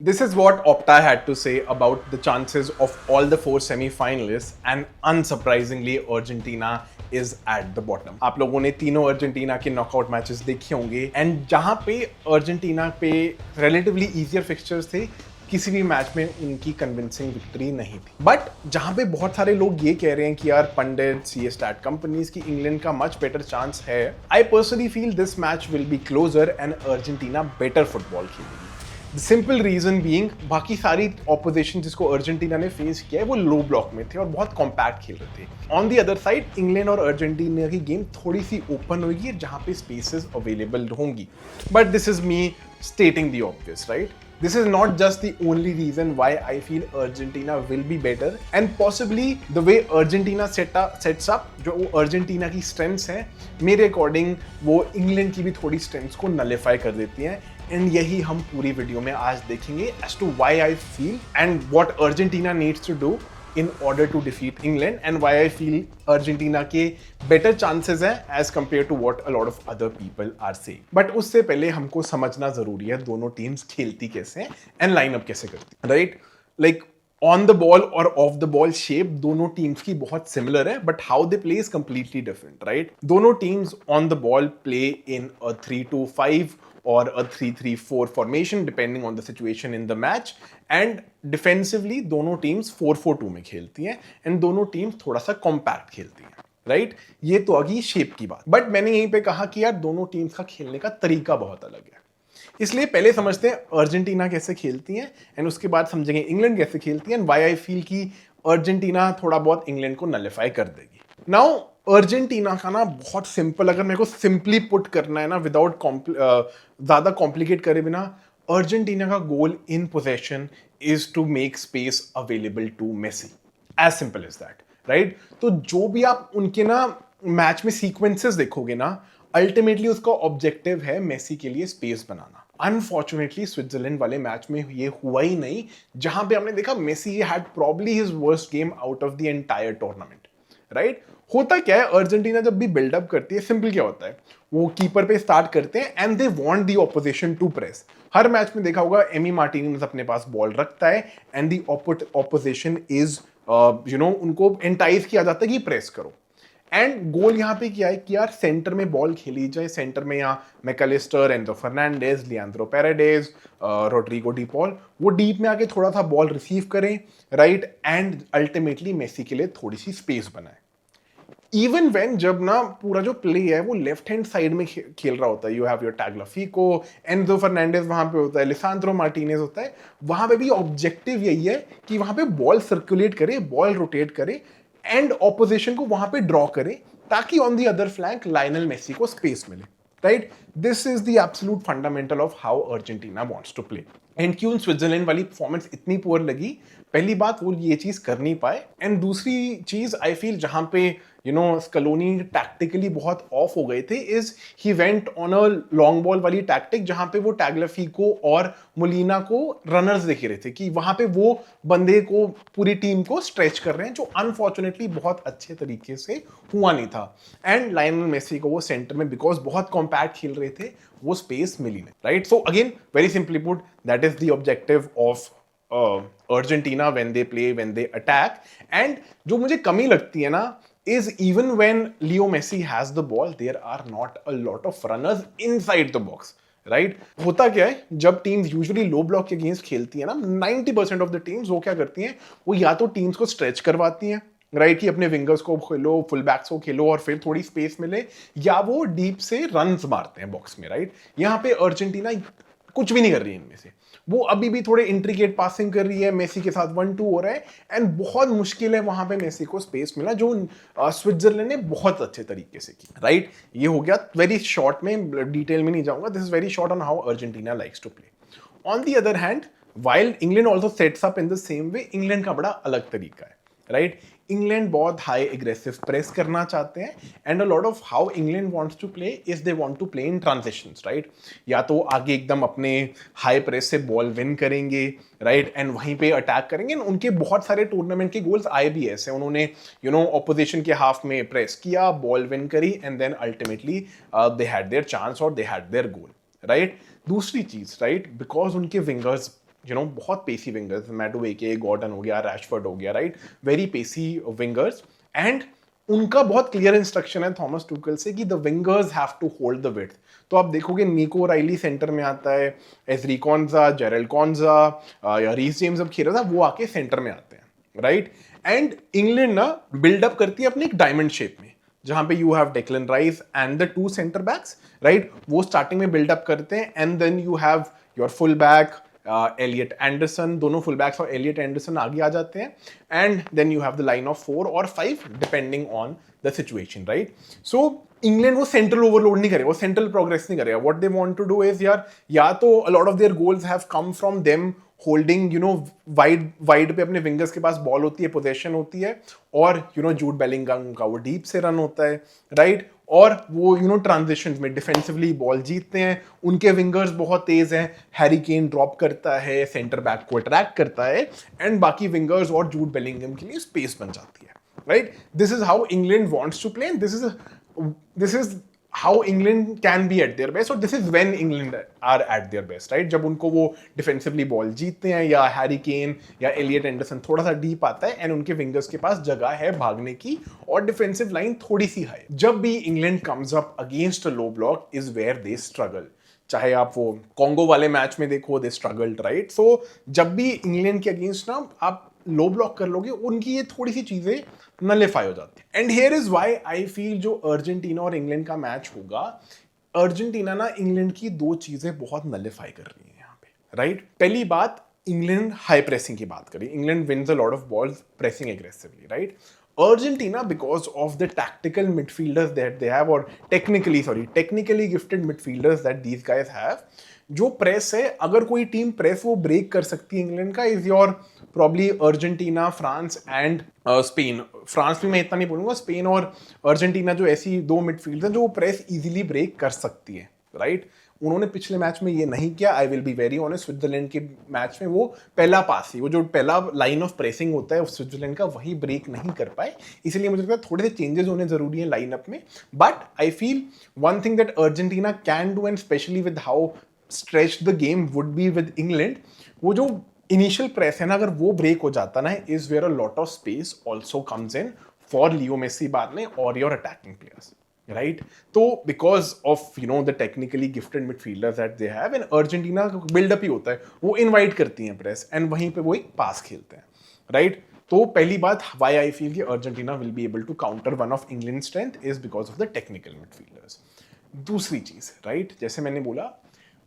This is what Opta had to say about the chances of all the four semi-finalists, and unsurprisingly, Argentina is at the bottom. आप लोगों ने तीनों Argentina के knockout matches देखे होंगे and जहां पे अर्जेंटीना पे रिलेटिवली इजियर फिक्सचर्स थे, किसी भी मैच में उनकी कन्विंसिंग विक्ट्री नहीं थी. बट जहां पे बहुत सारे लोग ये कह रहे हैं कि यार पंडित सी स्टैट कंपनीज की इंग्लैंड का मच बेटर चांस है, I personally feel this match will be closer and Argentina better football खेलेगी. सिंपल रीजन बीइंग, बाकी सारी ऑपोजिशन जिसको अर्जेंटीना ने फेस किया है वो लो ब्लॉक में थे और बहुत कॉम्पैक्ट खेल रहे थे. On the other side England और अर्जेंटीना की गेम थोड़ी सी ओपन होगी जहां पे स्पेसेस अवेलेबल होंगी. But this is me stating the obvious, right? This is not just the only reason why I feel Argentina will be better, and possibly the way Argentina sets up, जो Argentina की strengths हैं, मेरे according वो England की भी थोड़ी strengths को nullify कर देती हैं. एंड यही हम पूरी वीडियो में आज देखेंगे as to why I feel and what Argentina needs to do in order to defeat England, and why I feel Argentina के better chances हैं as compared to what a lot of other people are saying. But उससे पहले हमको समझना जरूरी है दोनों teams खेलती कैसे हैं and लाइनअप कैसे करती हैं, right? Like on the ball और ऑफ द बॉल शेप दोनों टीम्स की बहुत सिमिलर है, but how they play is completely different, right? दोनों teams on the ball play in a 3-2-5 or a 3-3-4 formation depending on the situation in the match, and defensively दोनों teams 4-4-2 में खेलती हैं and दोनों teams थोड़ा सा compact खेलती हैं, राइट? ये तो आ गई शेप की बात. बट मैंने यहीं पे कहा कि यार दोनों टीम्स का खेलने का तरीका बहुत अलग है, इसलिए पहले समझते हैं अर्जेंटीना कैसे खेलती हैं एंड उसके बाद समझेंगे इंग्लैंड कैसे खेलती है एंड व्हाई आई फील कि अर्जेंटीना थोड़ा बहुत इंग्लैंड को नलिफाई कर देगी. नाउ अर्जेंटीना का ना बहुत सिंपल, अगर मेरे को सिंपली पुट करना है ना विदाउट ज्यादा कॉम्प्लिकेट करे बिना, अर्जेंटीना का goal in possession is to make space available to Messi. As simple as that, right? तो जो भी आप उनके ना मैच में सीक्वेंसेस देखोगे ना, अल्टीमेटली उसका ऑब्जेक्टिव है मेसी के लिए स्पेस बनाना. अनफॉर्चुनेटली स्विट्जरलैंड वाले मैच में ये हुआ ही नहीं, जहां पे हमने देखा Messi had probably his worst game out of the entire tournament, right? होता क्या है, अर्जेंटीना जब भी बिल्डअप करती है, सिंपल क्या होता है, वो कीपर पे स्टार्ट करते हैं and they want the opposition to press. हर मैच में देखा होगा एमी मार्टिनेज अपने पास बॉल रखता है एंड द ऑपोजिशन इज उनको एंटाइज किया जाता है कि प्रेस करो. एंड गोल यहाँ पे क्या है कि यार सेंटर में बॉल खेली जाए, सेंटर में यहाँ Mac Allister, Enzo Fernandez, Leandro Paredes, Rodrigo De Paul, वो डीप में आके थोड़ा सा बॉल रिसीव करें, राइट? एंड अल्टीमेटली मेसी के लिए थोड़ी सी स्पेस बनाए. इवन वेन जब ना पूरा जो प्ले है वो लेफ्ट हैंड साइड में खेल रहा होता है, you have your Tagliafico, Enzo Fernandez वहां पे होता है, लिसांड्रो मार्टिनेज होता है, वहां पे भी ऑब्जेक्टिव यही है कि वहां पे बॉल सर्कुलेट करे, बॉल रोटेट करे एंड ऑपोजिशन को वहां पे ड्रॉ करे, ताकि on the other flank Lionel Messi को स्पेस मिले, right? This is the absolute fundamental of how Argentina wants to play. And क्यों स्विट्जरलैंड वाली परफॉर्मेंस इतनी पुअर लगी? पहली बात, वो ये चीज कर नहीं पाए, एंड दूसरी चीज आई फील जहां पे स्कलोनी टैक्टिकली बहुत ऑफ हो गए थे, is he went on a long ball वाली टैक्टिक, जहां पे वो टैग्लाफिको और मोलिना को रनर्स देख रहे थे कि वहां पे वो बंदे को, पूरी टीम को स्ट्रेच कर रहे हैं, जो अनफॉर्चुनेटली बहुत अच्छे तरीके से हुआ नहीं था. एंड लायनल मेसी को वो सेंटर में, बिकॉज बहुत कॉम्पैक्ट खेल रहे थे, वो स्पेस मिली नहीं, right? So again very simply put, that is the objective of Argentina when they play, when they attack. And जो मुझे कमी लगती है ना, is even when Leo Messi has the ball, there are not a lot of runners inside the box, right? होता क्या है, जब टीम्स यूजुअली लो ब्लॉक के अगेंस्ट खेलती है ना, 90% ऑफ द टीम्स वो क्या करती हैं, वो या तो टीम्स को स्ट्रेच करवाती हैं, राइट? कि अपने विंगर्स को खेलो, फुल बैक्स को खेलो और फिर थोड़ी स्पेस मिले, या वो डीप से रन्स मारते हैं बॉक्स में, राइट? यहाँ पे अर्जेंटीना कुछ भी नहीं कर रही है इनमें से. वो अभी भी थोड़े इंट्रिकेट पासिंग कर रही है, मेसी के साथ 1-2 हो रहा है एंड बहुत मुश्किल है वहां पे मेसी को स्पेस मिला, जो स्विट्जरलैंड ने बहुत अच्छे तरीके से की, राइट? ये हो गया वेरी शॉर्ट में, डिटेल में नहीं जाऊंगा. This is very short on how Argentina likes to play. On the other hand, while England also sets up in the same way, England का बड़ा अलग तरीका है, राइट? इंग्लैंड बहुत हाई एग्रेसिव प्रेस करना चाहते हैं and a lot of how England wants to play is they want to play in transitions, right? या तो आगे एकदम अपने हाई प्रेस से बॉल विन करेंगे, राइट? एंड वहीं पे अटैक करेंगे. उनके बहुत सारे टूर्नामेंट के गोल्स आए भी ऐसे, उन्होंने ऑपोजिशन के हाफ में प्रेस किया, बॉल विन करी and then ultimately they had their chance और they had their goal, right? दूसरी चीज, राइट, बिकॉज उनके विंगर्स बहुत पेसी विंगर्स, मैडुएके, गॉर्डन हो गया, रैशफोर्ड हो गया, right, very pacy wingers. And उनका बहुत क्लियर इंस्ट्रक्शन है थॉमस टुकल से कि the wingers have to hold the width. तो आप देखोगे निको राइली सेंटर में आता है, एजरी कॉन्जा, जेरल कॉन्जा या रीस जेम्स जब खेल रहा था वो आके सेंटर में आते हैं, राइट। एंड इंग्लैंड ना बिल्डअप करती है अपनी एक डायमंड शेप में, जहां पे you have Declan Rice and the two centre backs, right, वो स्टार्टिंग में बिल्डअप करते हैं। And then you have your full back Elliot Anderson, दोनों फुल बैक्स और एलियट एंडरसन आगे आ जाते हैं। And then you have the line of 4 और 5 depending on the situation, right. So England वो सेंट्रल ओवरलोड नहीं करेगा, वो सेंट्रल प्रोग्रेस नहीं करेगा। What they want to do is यार, या तो a lot of their goals have come from them holding wide पे अपने विंगर्स के पास बॉल होती है, पोजेशन होती है, और जूड बेलिंगम का वो डीप से रन होता है, राइट। और वो ट्रांजिशन में डिफेंसिवली बॉल जीतते हैं, उनके विंगर्स बहुत तेज हैं, हैरी केन ड्रॉप करता है, सेंटर बैक को अट्रैक्ट करता है, एंड बाकी विंगर्स और जूड बेलिंगम के लिए स्पेस बन जाती है, right. This is how England wants to play, this is how England can be at their best, or this is when England are at their best, right? जब उनको वो डिफेंसिवली बॉल जीतते हैं, या हैरी केन या Elliott Anderson थोड़ा सा deep आता है एंड उनके विंगर्स के पास जगह है भागने की, और डिफेंसिव लाइन थोड़ी सी हाई। जब भी England comes up against a low block is where they struggle. चाहे आप वो कॉन्गो वाले मैच में देखो, दे स्ट्रगल्ड, राइट। सो जब भी इंग्लैंड के अगेंस्ट ना आप लो ब्लॉक कर लोगे, उनकी ये थोड़ी सी चीजें नलिफाई हो जाती है। And here is why I feel जो अर्जेंटीना और इंग्लैंड का मैच होगा, अर्जेंटीना ना इंग्लैंड की दो चीजें बहुत नलिफाई कर रही है यहाँ पे, राइट। पहली बात, इंग्लैंड हाई प्रेसिंग की बात करें, England wins a lot of balls pressing aggressively, right. Argentina, because of the tactical midfielders that they have, or technically gifted midfielders that these guys have, जो प्रेस है, अगर कोई team press वो break कर सकती है इंग्लैंड का, is your probably Argentina, France and Spain. France भी मैं इतना नहीं बोलूंगा, स्पेन और अर्जेंटीना जो ऐसी दो मिडफील्ड हैं जो प्रेस इजीली ब्रेक कर सकती है, राइट। उन्होंने पिछले मैच में ये नहीं किया। I will be very honest, Switzerland के मैच में वो पहला पास ही, वो जो पहला लाइन ऑफ प्रेसिंग होता है स्विट्जरलैंड का, वही ब्रेक नहीं कर पाए। इसलिए मुझे लगता है थोड़े से चेंजेस होने जरूरी है लाइनअप में। But I feel one thing that Argentina can do, and specially with how stretch the game would be with England, वो जो इनिशियल प्रेस है ना, अगर वो ब्रेक हो जाता ना, is where a lot of space also comes in for Leo Messi बाद में और योर अटैकिंग प्लेयर्स, राइट। तो because of the technically gifted midfielders that they have, and Argentina का बिल्डअप ही होता है, वो इनवाइट करती हैं प्रेस एंड वहीं पे वो एक पास खेलते हैं, राइट। तो पहली बात व्हाई आई फील कि Argentina will be able to counter one of England strength is because of the technical midfielders. दूसरी चीज, राइट, जैसे मैंने बोला,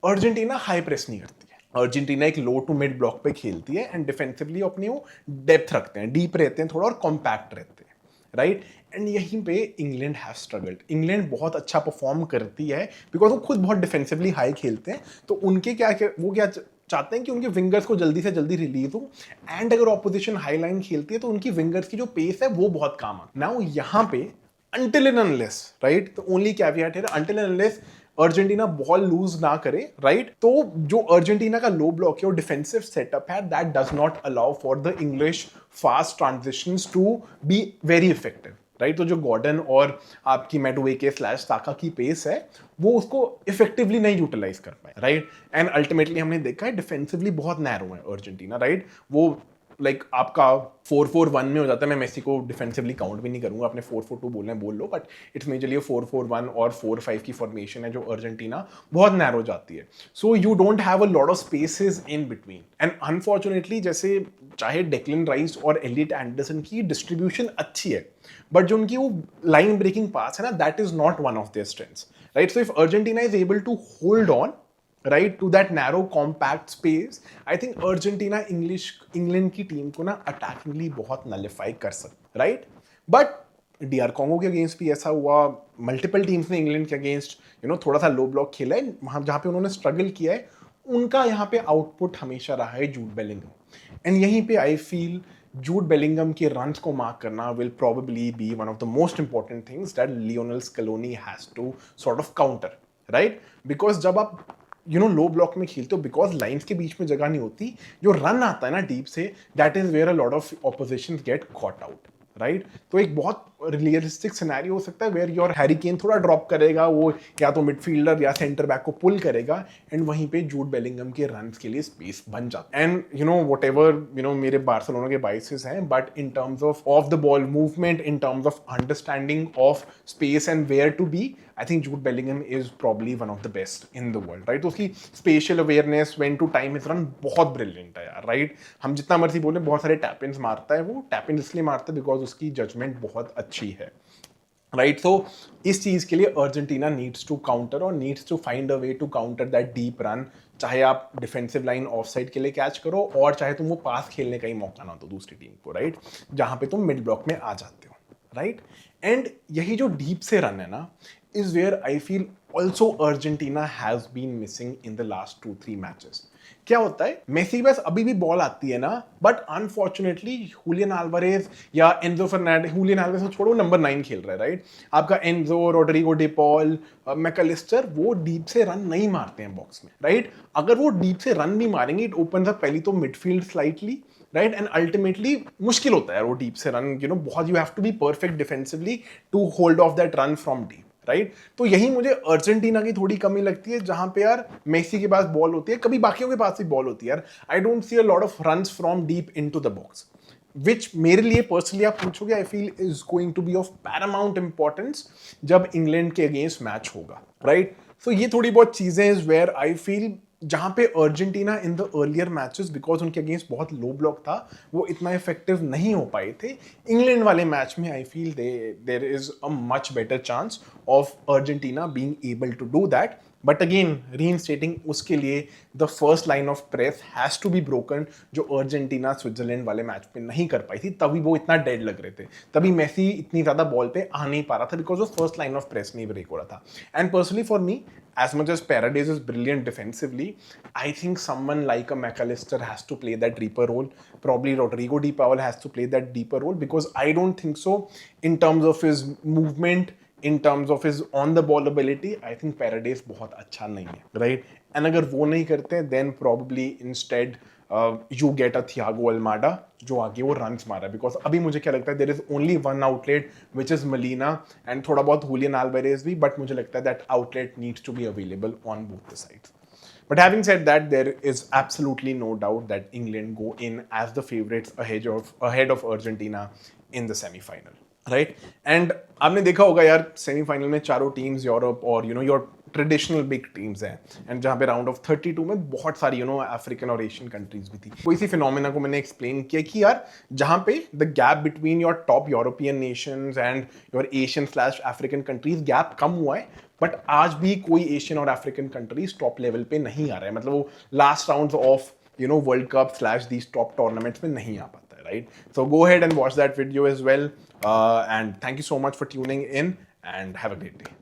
अर्जेंटीना हाई प्रेस नहीं करती है। अर्जेंटीना एक लो टू मिड ब्लॉक पे खेलती है, एंड डिफेंसिवली अपनी वो डेप्थ रखते हैं, डीप रहते हैं थोड़ा, और कॉम्पैक्ट रहते हैं, राइट। एंड यहीं पे इंग्लैंड हैव स्ट्रगल्ड। इंग्लैंड बहुत अच्छा परफॉर्म करती है बिकॉज वो खुद बहुत डिफेंसिवली हाई खेलते हैं, तो उनके वो क्या चाहते हैं कि उनके विंगर्स को जल्दी से जल्दी रिलीज हो, एंड अगर ऑपोजिशन हाई लाइन खेलती है तो उनकी विंगर्स की जो पेस है वो बहुत काम आता है। नाउ यहाँ पे until and unless, right, the only caveat here, until and unless Argentina ball loose ना करे, राइट, तो जो अर्जेंटीना का लो ब्लॉक है और डिफेंसिव सेटअप है, that does not allow for the English fast transitions to be very effective, right. तो जो गॉर्डन और आपकी मैडुएके स्लैश साका की पेस है, वो उसको इफेक्टिवली नहीं यूटिलाइज कर पाए, राइट। एंड अल्टीमेटली हमने देखा है डिफेंसिवली बहुत नैरो है अर्जेंटीना, राइट। वो लाइक आपका 4-4-1 में हो जाता है। मैं मेसी को डिफेंसिवली काउंट भी नहीं करूंगा, अपने 4-4-2 बोलना है बोल लो, बट इट्स मेजरली 4-4-1 और 4-5 की फॉर्मेशन है जो अर्जेंटीना बहुत नैरो जाती है। So you don't have a lot of spaces in between, and unfortunately जैसे चाहे डेक्लन राइस और एलियट एंडरसन की डिस्ट्रीब्यूशन अच्छी है, बट जो उनकी वो लाइन ब्रेकिंग पास है ना, that is not one of their strengths, right. So if Argentina is able to hold on, right, to that narrow compact space, I think Argentina England की team को ना attackingly बहुत nullify कर सकती, right. But DR Congo के against भी ऐसा हुआ, मल्टीपल टीम्स ने इंग्लैंड के अगेंस्ट थोड़ा सा लो ब्लॉक खेला है, वहां जहां पे उन्होंने स्ट्रगल किया है, उनका यहाँ पे आउटपुट हमेशा रहा है जूड बेलिंगम, एंड यहीं पे आई फील जूड बेलिंगम के रन्स को मार्क करना will probably be one of the most important things that Lionel Scaloni has to sort of counter, right. Because जब आप लो ब्लॉक में खेलते हो, बिकॉज लाइंस के बीच में जगह नहीं होती, जो रन आता है ना डीप से, that is where a lot of opposition get caught out, right तो एक बहुत रियलिस्टिक सिनेरियो हो सकता है वेयर योर हैरी केन थोड़ा ड्रॉप करेगा, वो या तो मिडफील्डर या सेंटर बैक को पुल करेगा एंड वहीं पे जूड बेलिंगम के रन्स के लिए स्पेस बन जाता है। And you know whatever मेरे बार्सिलोना के बाइसेस हैं, but in terms of the ball movement, in terms of understanding of space and where to be, I think Jude Bellingham is probably one of the best in the world, right. तो उसकी spatial awareness, when to time his run बहुत brilliant है यार, right. हम जितना मर्जी बोले, बहुत सारे टैप इन्स मारता है, वो टैप इन इसलिए मारता है बिकॉज उसकी जजमेंट बहुत अच्छी है, राइट। तो इस चीज के लिए अर्जेंटीना नीड्स टू काउंटर और needs to find a way to counter that deep run, चाहे आप डिफेंसिव लाइन ऑफ साइड के लिए कैच करो और चाहे तुम वो पास खेलने का ही मौका ना दो दूसरी टीम को, राइट, जहां पे तुम मिड ब्लॉक में आ जाते हो, राइट। एंड यही जो डीप से रन है ना, is where I feel also Argentina has been missing in the last 2-3 matches. क्या होता है, मेसी के पास अभी भी बॉल आती है ना, बट अनफॉर्चुनेटली हुलियन अल्वारेज या एंजो फर्नांडिस, हुलियन अल्वारेज को छोड़ो, नंबर 9 खेल रहा है, राइट। आपका Enzo, Rodrigo De Paul, Mac Allister, वो डीप से रन नहीं मारते हैं बॉक्स में, राइट। अगर वो डीप से रन भी मारेंगे, इट ओपन्स अप पहली तो midfield slightly, right, and ultimately मुश्किल होता है वो डीप से रन, बहुत you have to be perfect defensively to hold off that run from deep, right. तो यही मुझे अर्जेंटीना की थोड़ी कमी लगती है, जहां पे यार मेसी के पास बॉल होती है, कभी बाकियों के पास भी बॉल होती है यार, I don't see a lot of runs from deep into the box, which मेरे लिए पर्सनली आप पूछोगे, I feel is going to be of paramount importance जब इंग्लैंड के अगेंस्ट मैच होगा, राइट। सो ये थोड़ी बहुत चीजें इज वेयर आई फील जहां पे Argentina in the earlier matches, because उनके अगेंस्ट बहुत लो ब्लॉक था, वो इतना इफेक्टिव नहीं हो पाए थे। इंग्लैंड वाले मैच में I feel there is a much better chance of Argentina being able to do that, but again reinstating उसके लिए the first line of press has to be broken, जो अर्जेंटीना स्विट्जरलैंड वाले match पे नहीं कर पाई थी, तभी वो इतना डेड लग रहे थे, तभी मेसी इतनी ज्यादा बॉल पे आ नहीं पा रहा था, बिकॉज वो फर्स्ट लाइन ऑफ प्रेस नहीं ब्रेक हो रहा था। And personally for me, as much as Paredes is brilliant defensively, I think someone like a McAllister has to play that deeper role. Probably Rodrigo De Paul has to play that deeper role, because I don't think so in terms of his movement, in terms of his on the ball ability, I think Paredes बहुत अच्छा नहीं है, right? And अगर वो नहीं करते, then probably instead you get a Thiago Almada जो आगे वो रन्स मारा, बिकॉज अभी मुझे क्या लगता है, there is only one outlet which is Molina and थोड़ा बहुत हुलियन अल्वारेज भी, बट मुझे लगता है that outlet needs to be available on both the sides. But having said that, there is absolutely no doubt that England go in as the favorites ahead of Argentina in the semi-final, right? And आपने देखा होगा यार, semifinal में चारों teams Europe और your traditional big teams हैं, and जहाँ पे राउंड ऑफ 32 में बहुत सारी अफ्रीकन और एशियन कंट्रीज भी थी। तो इसी फिनोमेना को मैंने एक्सप्लेन किया कि यार जहाँ पे the gap between your top European nations and your Asian slash African countries, gap कम हुआ है, बट आज भी कोई एशियन और अफ्रीकन कंट्रीज टॉप लेवल पे नहीं आ रहा है, मतलब वो last round of world cup slash these top tournaments में नहीं आ पाता है, right. So go ahead and watch that video as well, and thank you so much for tuning in and have a great day.